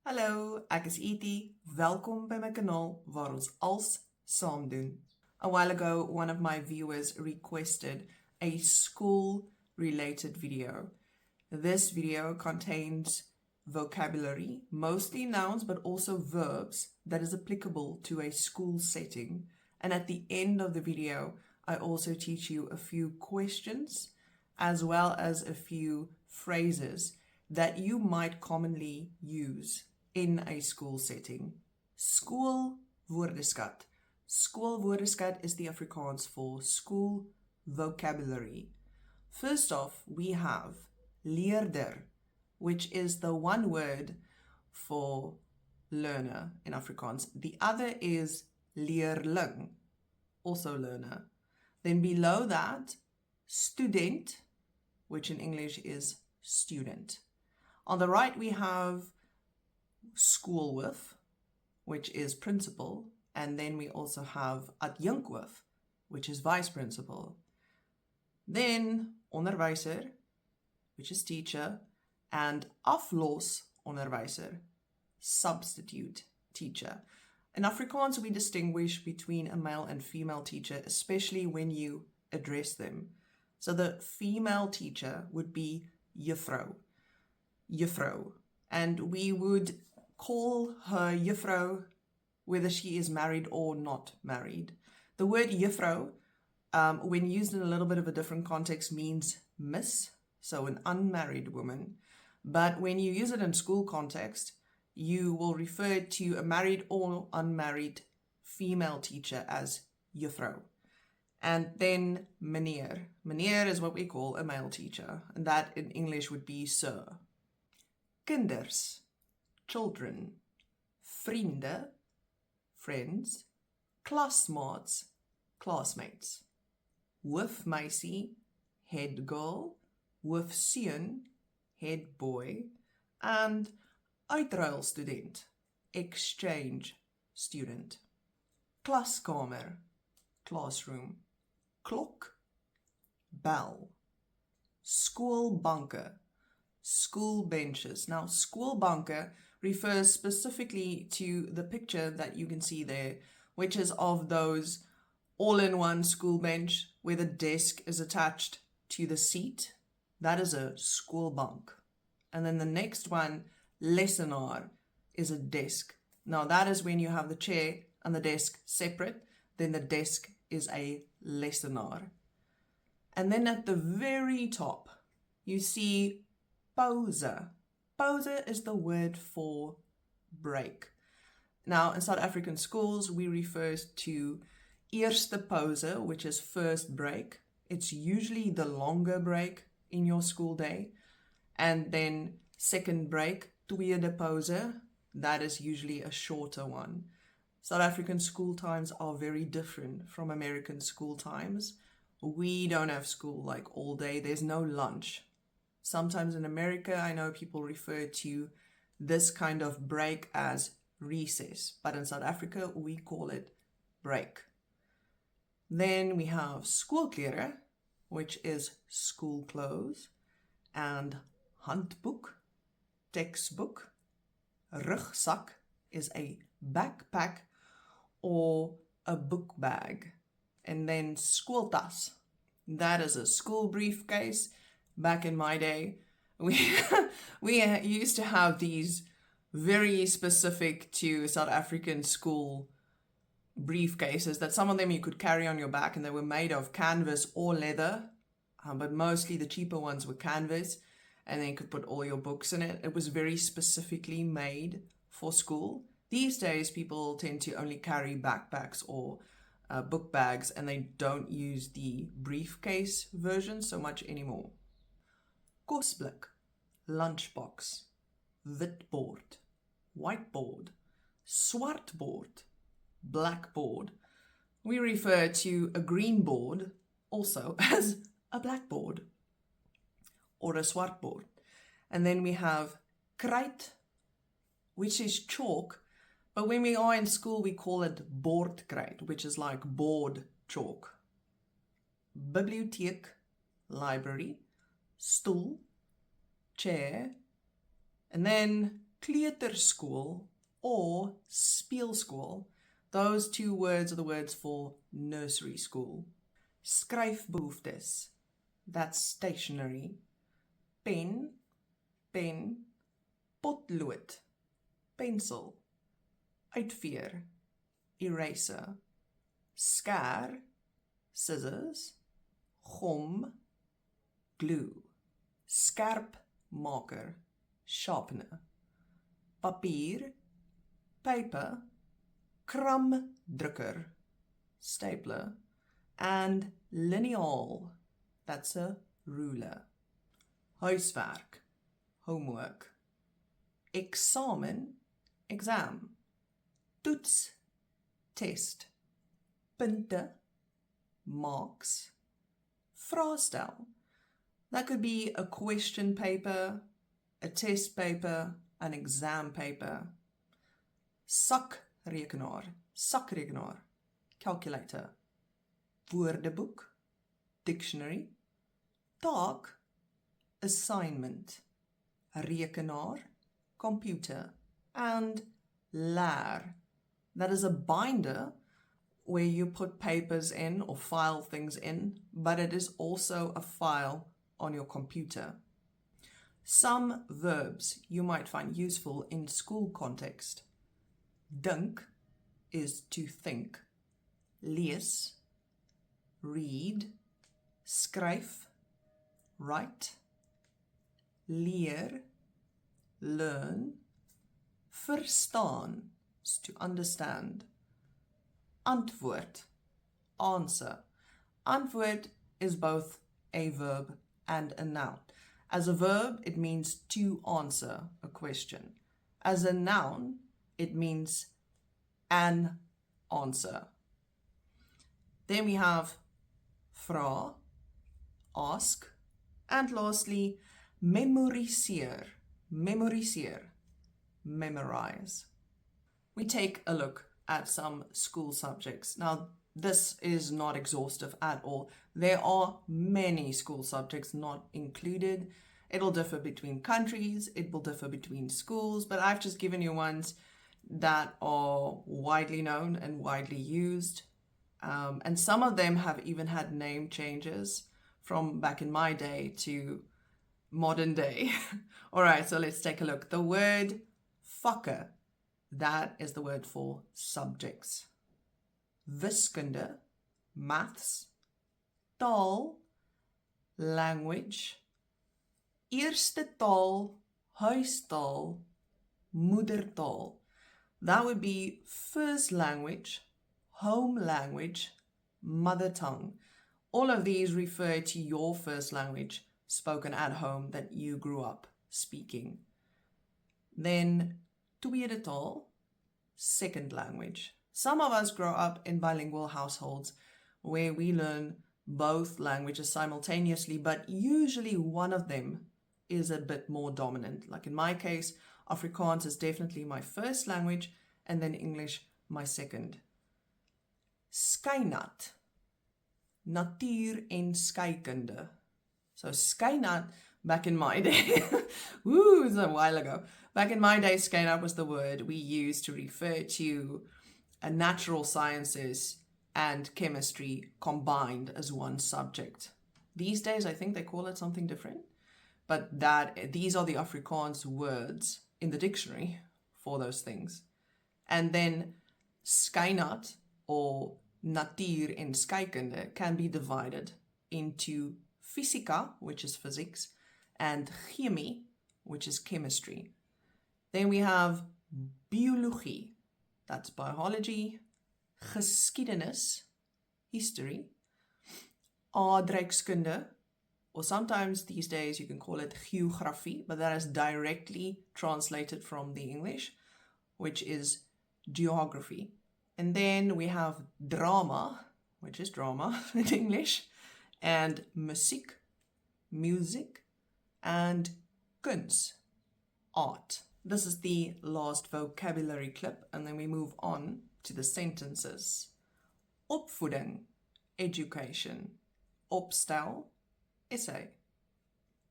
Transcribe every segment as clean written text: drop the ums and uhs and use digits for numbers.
Hallo, ek is Etie. Welkom by my kanaal waar ons als saam doen. A while ago, one of my viewers requested a school-related video. This video contains vocabulary, mostly nouns but also verbs, that is applicable to a school setting. And at the end of the video, I also teach you a few questions as well as a few phrases that you might commonly use in a school setting. Skoolwoordeskat. Skoolwoordeskat is the Afrikaans for school vocabulary. First off, we have leerder, which is the one word for learner in Afrikaans. The other is leerling, also learner. Then below that, student, which in English is student. On the right, we have skoolhoof, which is principal, and then we also have adjunkhoof, which is vice principal. Then onderwyser, which is teacher, and aflosonderwyser, substitute teacher. In Afrikaans, we distinguish between a male and female teacher, especially when you address them. So the female teacher would be juffrou, and we would call her juffrou whether she is married or not married. The word juffrou, when used in a little bit of a different context, means miss, so an unmarried woman. But when you use it in school context, you will refer to a married or unmarried female teacher as juffrou. And then meneer. Meneer is what we call a male teacher, and that in English would be sir. Kinders, children. Vriende, friends. Klasmaats, classmates. Hoofmeisie, head girl. Hoofseun, head boy. And uitruilstudent, exchange student. Klaskamer, classroom. Klok, bell. Skoolbanke, school benches. Now, skoolbanke refers specifically to the picture that you can see there, which is of those all-in-one school bench where the desk is attached to the seat. That is a skoolbank. And then the next one, lesenaar, is a desk. Now, that is when you have the chair and the desk separate. Then the desk is a lesenaar. And then at the very top, you see pauze. Pauze is the word for break. Now, in South African schools, we refer to eerste pauze, which is first break. It's usually the longer break in your school day. And then second break, tweede pauze, that is usually a shorter one. South African school times are very different from American school times. We don't have school like all day. There's no lunch. Sometimes in America, I know people refer to this kind of break as recess, but in South Africa, we call it break. Then we have skoolklere, which is school clothes, and handboek, textbook. Rugzak is a backpack or a book bag. And then skooltas, that is a school briefcase. Back in my day, we used to have these very specific to South African school briefcases that some of them you could carry on your back, and they were made of canvas or leather, but mostly the cheaper ones were canvas, and then you could put all your books in it. It was very specifically made for school. These days, people tend to only carry backpacks or book bags, and they don't use the briefcase version so much anymore. Kosblik, lunchbox, witbord, whiteboard, swartboard, blackboard. We refer to a green board also as a blackboard or a swartboard. And then we have kruit, which is chalk, but when we are in school, we call it bordkruit, which is like board chalk. Bibliotheek, library. Stoel, chair, and then kleuterskool or speelskool. Those two words are the words for nursery school. Skryfbehoeftes, that's stationery. Pen, potlood, pencil. Uitveer, eraser. Skaar, scissors. Gom, glue. Skerpmaker, sharpener. Papier, paper. Kramdrukker, stapler. And lineal, that's a ruler. Huiswerk, homework. Examen, exam. Toets, test. Punte, marks. Vraestel, that could be a question paper, a test paper, an exam paper. Sakrekenaar, calculator. Woordeboek, dictionary. Taak, assignment. Rekenaar, computer. And laar, that is a binder where you put papers in or file things in, but it is also a file on your computer. Some verbs you might find useful in school context. Dink is to think. Lees, read. Skryf, write. Leer, learn. Verstaan is to understand. Antwoord, answer. Antwoord is both a verb and a noun. As a verb, it means to answer a question. As a noun, it means an answer. Then we have vra, ask. And lastly, memoriseer, memorize. We take a look at some school subjects. Now, this is not exhaustive at all. There are many school subjects not included. It'll differ between countries, it will differ between schools, but I've just given you ones that are widely known and widely used. And some of them have even had name changes from back in my day to modern day. All right, so let's take a look. The word vakke, that is the word for subjects. Wiskunde, maths. Taal, language. Eerste taal, huistaal, moedertaal. That would be first language, home language, mother tongue. All of these refer to your first language spoken at home that you grew up speaking. Then tweede taal, second language. Some of us grow up in bilingual households where we learn both languages simultaneously, but usually one of them is a bit more dominant. Like in my case, Afrikaans is definitely my first language and then English my second. Skynat, natuur en skeikunde. So skynat, back in my day, woo, it's a while ago. Back in my day, skynat was the word we used to refer to natural sciences and chemistry combined as one subject. These days, I think they call it something different, but these are the Afrikaans words in the dictionary for those things. And then skynat or natuur en skeikunde can be divided into fisica, which is physics, and chemie, which is chemistry. Then we have biologie, that's biology, geskiedenis, history, aardrijkskunde, or sometimes these days you can call it geography, but that is directly translated from the English, which is geography. And then we have drama, which is drama in English, and musiek, music, and kunst, art. This is the last vocabulary clip, and then we move on to the sentences. Opvoeding, education. Opstel, essay.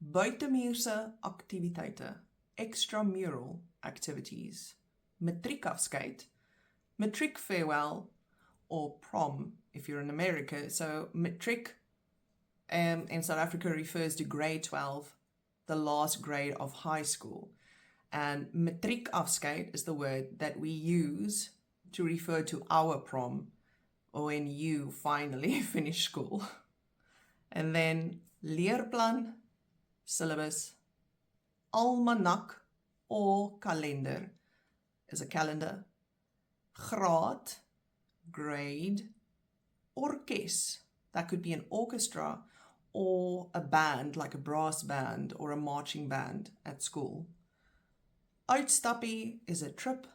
Buitemuurse aktiwiteite, extramural activities. Matriekafskeid, matric farewell, or prom if you're in America. So matric in South Africa refers to grade 12, the last grade of high school. And matriekafskeid is the word that we use to refer to our prom, or when you finally finish school. And then leerplan, syllabus, almanak or kalender is a calendar, graad, grade, orkes, that could be an orchestra or a band like a brass band or a marching band at school. Uitstappie is a trip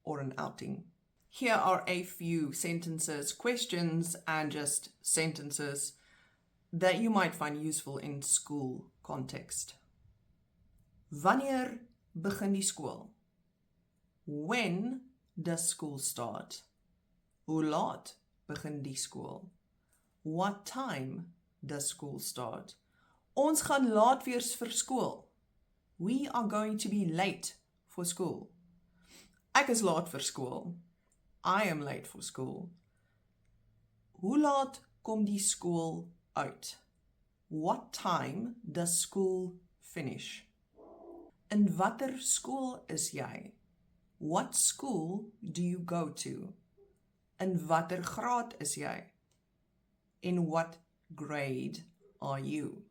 or an outing. Here are a few sentences, questions, and just sentences that you might find useful in school context. Wanneer begin die skool? When does school start? Hoe laat begin die skool? What time does school start? Ons gaan laat wees vir skool. We are going to be late for school. Ek is laat vir skool. I am late for school. Hoe laat kom die skool uit? What time does school finish? In watter skool is jy? What school do you go to? In watter graad is jy? In what grade are you?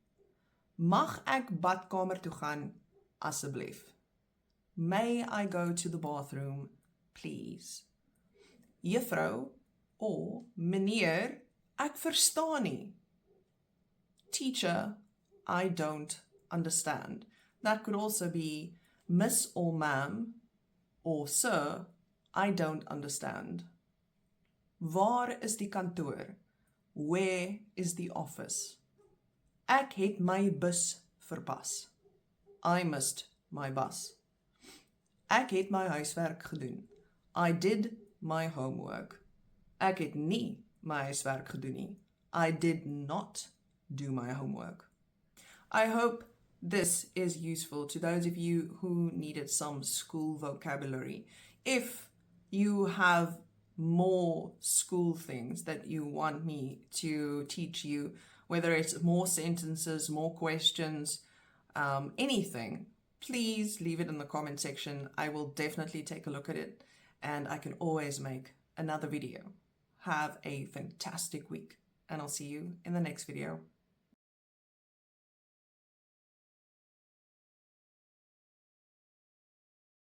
Mag ek badkamer toe gaan, asseblief? May I go to the bathroom, please? Juffrou or meneer, ek verstaan nie. Teacher, I don't understand. That could also be miss or ma'am, or sir, I don't understand. Waar is die kantoor? Where is the office? Ek het my bus verpas. I missed my bus. Ek het my huiswerk gedoen. I did my homework. Ek het nie my huiswerk gedoen nie. I did not do my homework. I hope this is useful to those of you who needed some school vocabulary. If you have more school things that you want me to teach you, whether it's more sentences, more questions, anything, please leave it in the comment section. I will definitely take a look at it, and I can always make another video. Have a fantastic week, and I'll see you in the next video.